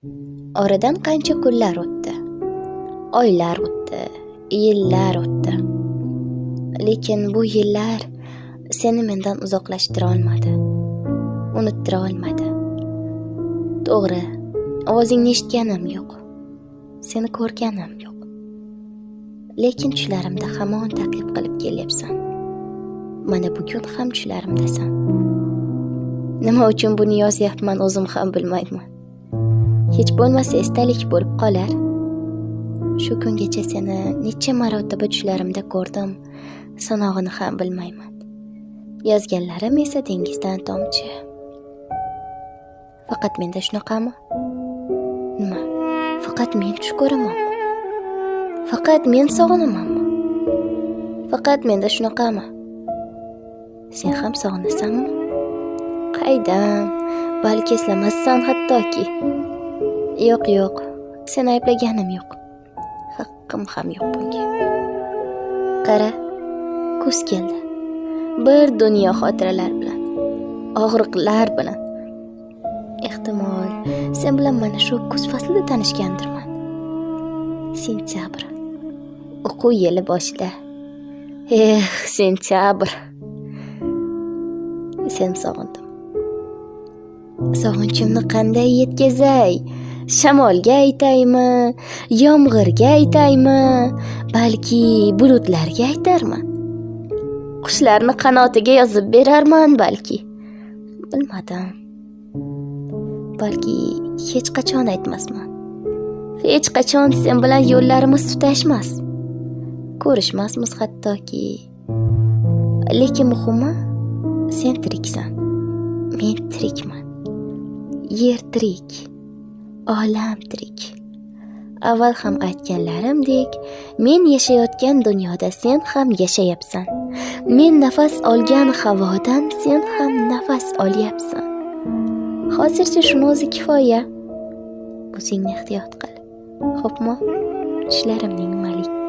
Oradan qancha kunlar o'tdi. Oylar o'tdi, yillar o'tdi. Lekin bu yillar seni mendan uzoqlashtira olmadi. Unuttira olmadi. To'g'ri, ovozingni eshitganim yo'q. Seni ko'rganim yo'q. Lekin tushlarimda hamon ta'qib qilib kelyapsan. Mana bugun ham tushlarimdasan. Nima uchun buni yozyapman o'zim ham bilmayman. Hech bo'lmasa esdalik bo'lib qolar. Shu kungacha seni necha marotaba tushlarimda ko'rdim, sanog'ini ham bilmayman. Yozganlarim esa dengizdan tomchi. Faqat menda shunaqami? Nima? Faqat men tush ko'ramanmi? Faqat men sog'inamanmi? Faqat menda shunaqami? Sen ham sog'inasanmi? Qaydam, balki eslamassan hattoki. Yo'q, seni ayblaganim yo'q. Haqqim ham yo'q bunga. Qara, kuz keldi. Bir dunyo xotiralar bilan, og'riqlar bilan. Ehtimol, sen bilan mana shu kuz faslida tanishgandirman. Sentyabr. O'quv yili boshida. Sentyabr. Sen sog'indim. Sog'inchimni qanday yetkazay? Shamolga aytaymi, yomg'irga aytaymi, balki bulutlarga aytarman. Qushlarni qanotiga yozib berarman balki. Bilmadim. Balki hech qachon aytmasman. Hech qachon sen bilan yo'llarimiz tutashmas. Ko'rishmasmiz hattoki. Lekin muhimi, sen tiriksan. Men tirikman. Yer tirik. Olam tirik. Avval ham aytganlarimdek, men yashayotgan dunyoda sen ham yashayapsan. Men nafas olgan havodan sen ham nafas olyapsan. Hozircha shuni o'zi kifoya. O'zingni ehtiyot qil. Xo'pmi? Tushlarimning maliki.